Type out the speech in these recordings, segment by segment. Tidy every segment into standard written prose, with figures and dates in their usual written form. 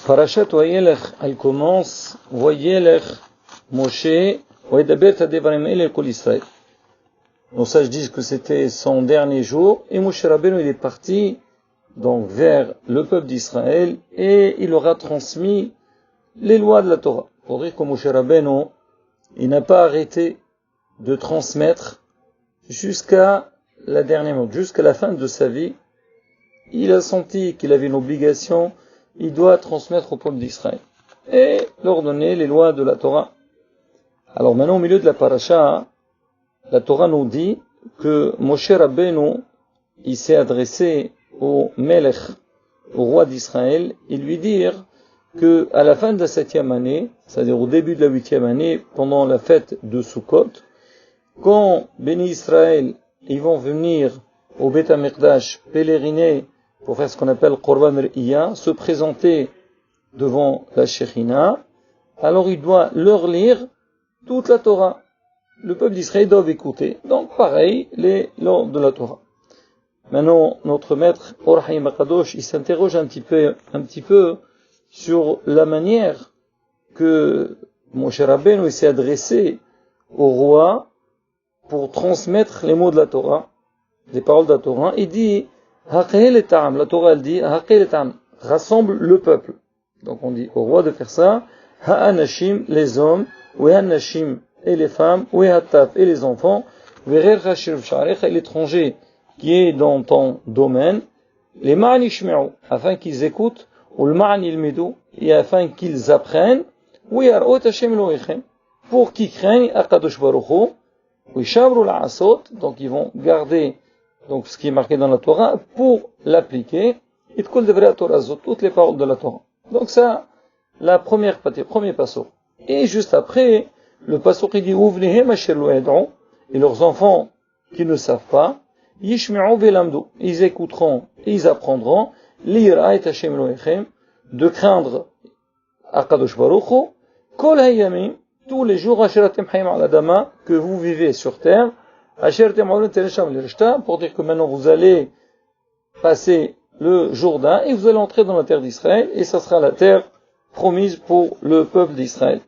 Parashat Vayelech, elle commence Vayelech Moshe Vayedaber Tadevarim El Kol Israël. Donc ça, je dis que c'était son dernier jour, et Moshe Rabbeinu, il est parti donc vers le peuple d'Israël, et il aura transmis les lois de la Torah. Pour dire que Moshe Rabbeinu, il n'a pas arrêté de transmettre jusqu'à la dernière minute, jusqu'à la fin de sa vie. Il a senti qu'il avait une obligation, il doit transmettre au peuple d'Israël et leur donner les lois de la Torah. Alors maintenant, au milieu de la paracha, la Torah nous dit que Moshe Rabbeinu, il s'est adressé au Melech, au roi d'Israël, et lui dire que à la fin de la 7e année, c'est-à-dire au début de la 8e année, pendant la fête de Sukkot, quand Béni Israël, ils vont venir au Beth HaMikdash pèleriner pour faire ce qu'on appelle Korban Re'iyah, se présenter devant la Shekhinah, alors il doit leur lire toute la Torah. Le peuple d'Israël doit écouter. Donc pareil, les lois de la Torah. Maintenant, notre maître, Or Haïm HaKadosh, il s'interroge un petit peu sur la manière que Moshe Rabbeinu s'est adressé au roi pour transmettre les mots de la Torah, les paroles de la Torah. Il dit, Haqel et Ta'am, la Torah elle dit, Haqel et Ta'am, rassemble le peuple. Donc on dit au roi de faire ça, Ha'anashim, les hommes, ou Ha'anashim, et les femmes, ou Ha'taf, et les enfants, Verer Hashir V'Sharech, et l'étranger qui est dans ton domaine, les Ma'an Ishme'u, afin qu'ils écoutent, ou le Ma'an Ilmidou, et afin qu'ils apprennent, ou Yar'ot Hashem Elohechem, pour qu'ils craignent Akadosh Baruch Hu, ou Shabru La'asot, donc ils vont garder donc ce qui est marqué dans la Torah pour l'appliquer, et de devrait Torah, toutes les paroles de la Torah. Donc ça, la première partie, premier passouk. Et juste après, le passouk il dit Uvnehem asher lo yad'u, et leurs enfants qui ne savent pas, Yishme'u ve'lamdu, ils écouteront et ils apprendront, Lira et Hashem Elohechem, de craindre Akadosh Baruch Hu, Kol hayamim, tous les jours, Asher atem hayim al adama, que vous vivez sur terre, pour dire que maintenant vous allez passer le Jourdain et vous allez entrer dans la terre d'Israël et ça sera la terre promise pour le peuple d'Israël.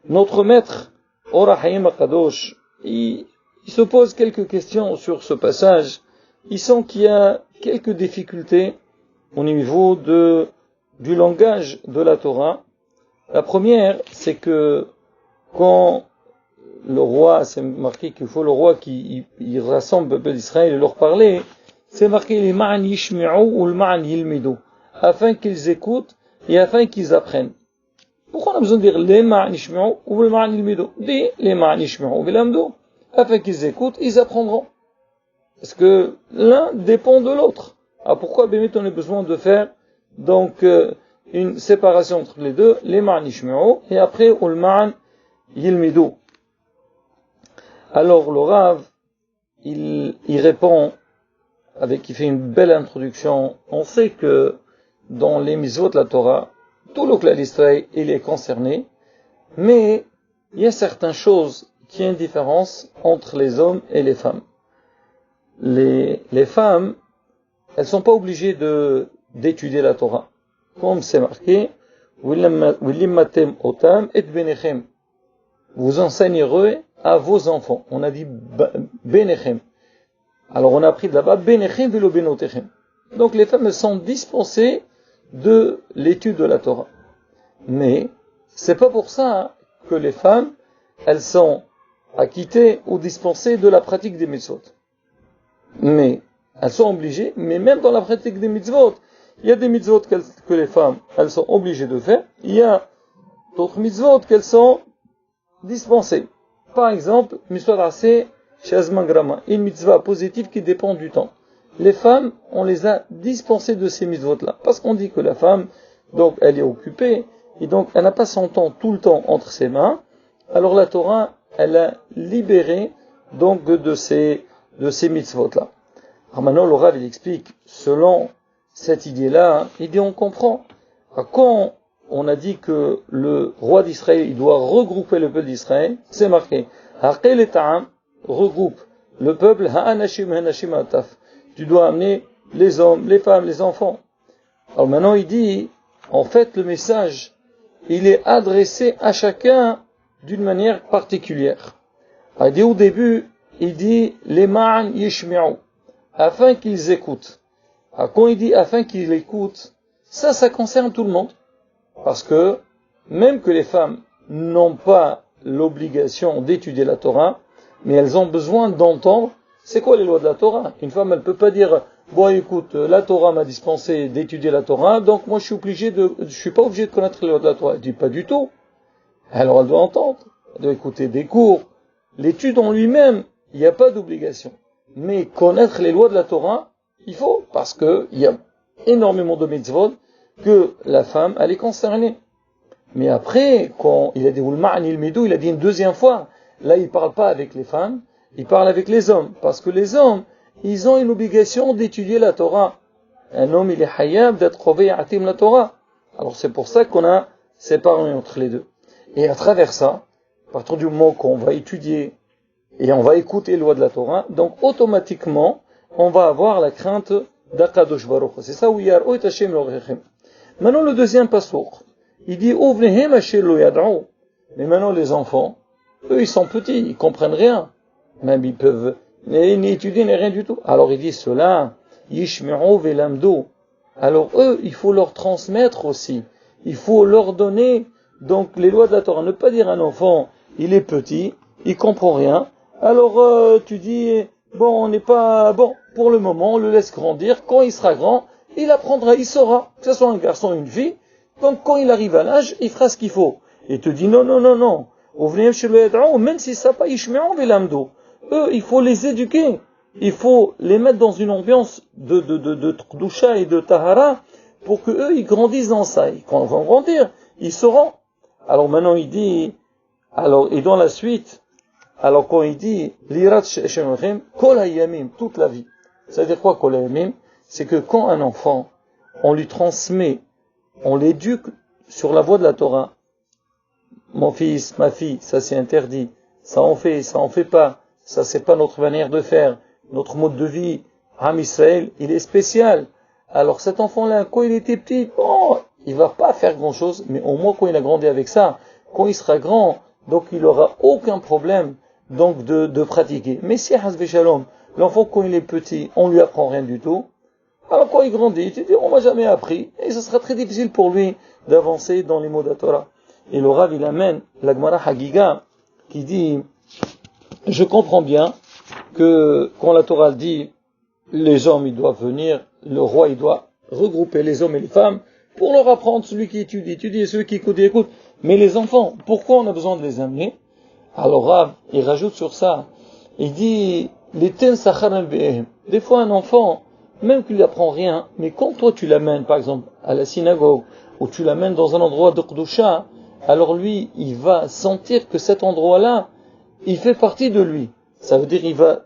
Notre maître, Or Haïm HaKadosh, il se pose quelques questions sur ce passage. Il sent qu'il y a quelques difficultés au niveau du langage de la Torah. La première, c'est que quand le roi, c'est marqué qu'il faut le roi qui il rassemble le peuple d'Israël et leur parler, c'est marqué les ma'an yishmi'u ou le ma'an yilmidu, afin qu'ils écoutent et afin qu'ils apprennent. Pourquoi on a besoin de dire les ma'an yishmi'u ou le ma'an yilmidu? Dis les ma'an yishmi'u ou l'amdu, afin qu'ils écoutent, ils apprendront. Parce que l'un dépend de l'autre. Alors pourquoi bémit on a besoin de faire donc une séparation entre les deux, les ma'an yishmi'u et après ou le ma'an yilmidu? Alors le Rav, il répond il fait une belle introduction. On sait que dans les mitzvot de la Torah, tout le clan d'Israël, il est concerné, mais il y a certaines choses qui ont une différence entre les hommes et les femmes. Les femmes, elles sont pas obligées d'étudier la Torah. Comme c'est marqué, Willimatem otam et benechem. Vous enseignerez à vos enfants. On a dit benechem. Alors on a appris de là-bas benechem velo benotechem. Donc les femmes sont dispensées de l'étude de la Torah. Mais c'est pas pour ça que les femmes, elles sont acquittées ou dispensées de la pratique des mitzvot. Mais elles sont obligées, mais même dans la pratique des mitzvot, il y a des mitzvot que les femmes, elles sont obligées de faire. Il y a d'autres mitzvot qu'elles sont dispensées. Par exemple, Miswad Aseh Shazman Grama, une mitzvah positive qui dépend du temps. Les femmes, on les a dispensées de ces mitzvot-là. Parce qu'on dit que la femme, donc, elle est occupée, et donc, elle n'a pas son temps tout le temps entre ses mains. Alors la Torah, elle a libéré, donc, de ces mitzvot-là. Alors maintenant, le Rav, il explique, selon cette idée-là, il dit, on comprend. Quand on a dit que le roi d'Israël, il doit regrouper le peuple d'Israël, c'est marqué. Haqel et Ta'am regroupe le peuple, Ha'anashim, Ha'anashim, Ha'taf. Tu dois amener les hommes, les femmes, les enfants. Alors maintenant il dit, En fait, le message, il est adressé à chacun d'une manière particulière. Il dit au début, il dit les ma'an yishmi'u, afin qu'ils écoutent. Alors, quand il dit afin qu'ils écoutent, ça concerne tout le monde. Parce que, même que les femmes n'ont pas l'obligation d'étudier la Torah, mais elles ont besoin d'entendre c'est quoi les lois de la Torah. Une femme, elle peut pas dire bon écoute, la Torah m'a dispensé d'étudier la Torah, donc moi je suis pas obligé de connaître les lois de la Torah. Elle dit pas du tout. Alors elle doit entendre, elle doit écouter des cours. L'étude en lui-même, il n'y a pas d'obligation. Mais connaître les lois de la Torah, il faut, parce que il y a énormément de mitzvot que la femme, elle est concernée. Mais après, quand il a dit il a dit une deuxième fois, là il parle pas avec les femmes, il parle avec les hommes, parce que les hommes, ils ont une obligation d'étudier la Torah. Un homme, il est hayab d'être chové atim la Torah. Alors c'est pour ça qu'on a séparé entre les deux. Et à travers ça, à partir du moment qu'on va étudier et on va écouter les lois de la Torah, donc automatiquement, on va avoir la crainte d'Akadosh Baruch. C'est ça où il y a Hashem l'Orichem. Maintenant le deuxième passour, il dit Ovnehem Hashem lo yad'u. Mais maintenant les enfants, eux ils sont petits, ils comprennent rien. Même ils peuvent ni étudier ni rien du tout. Alors il dit cela, Yishmi'u velamdu. Alors eux, il faut leur transmettre aussi. Il faut leur donner donc les lois de la Torah. Ne pas dire à un enfant, il est petit, il comprend rien. Alors tu dis bon, on n'est pas bon pour le moment, on le laisse grandir. Quand il sera grand, il apprendra, il saura que ce soit un garçon ou une fille. Donc quand il arrive à l'âge, il fera ce qu'il faut. Et te dit non. Même si ça pas Yishmi'u velamdu. Eux, il faut les éduquer. Il faut les mettre dans une ambiance de Kdusha et de Tahara pour que eux, ils grandissent dans ça. Et quand ils vont grandir, ils sauront. Alors maintenant, il dit, et dans la suite, alors quand il dit, Lirat Shemachem, Kol Hayamim, toute la vie. C'est-à-dire quoi, Kol Hayamim? C'est que quand un enfant, on lui transmet, on l'éduque sur la voie de la Torah. Mon fils, ma fille, ça c'est interdit. Ça en fait pas. Ça c'est pas notre manière de faire. Notre mode de vie, Ham Israël, il est spécial. Alors cet enfant-là, quand il était petit, bon, il va pas faire grand-chose, mais au moins quand il a grandi avec ça, quand il sera grand, donc il aura aucun problème donc de pratiquer. Mais si Hasbe Shalom, l'enfant quand il est petit, on lui apprend rien du tout, alors quand il grandit, il te dit on m'a jamais appris, et ce sera très difficile pour lui d'avancer dans les mots de la Torah. Et le Rav il amène la Gemara Hagiga qui dit je comprends bien que quand la Torah dit les hommes ils doivent venir, le roi il doit regrouper les hommes et les femmes pour leur apprendre, celui qui étudie, celui qui écoute. Mais les enfants, pourquoi on a besoin de les amener? Alors Rav, il rajoute sur ça, il dit des fois un enfant, même qu'il n'apprend rien, mais quand toi tu l'amènes par exemple à la synagogue, ou tu l'amènes dans un endroit de Kdusha, alors lui, il va sentir que cet endroit-là, il fait partie de lui. Ça veut dire il va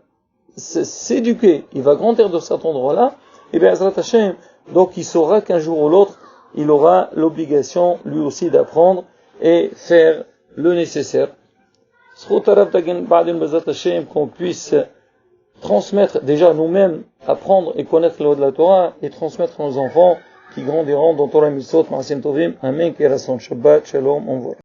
s'éduquer, il va grandir de cet endroit-là, et bien Hazrat Hashem, donc il saura qu'un jour ou l'autre, il aura l'obligation lui aussi d'apprendre et faire le nécessaire. Qu'on puisse transmettre déjà nous-mêmes, apprendre et connaître la loi de la Torah et transmettre à nos enfants qui grandiront dans Torah Mitzvot, Ma'asim Tovim. Amen. Shabbat Shalom.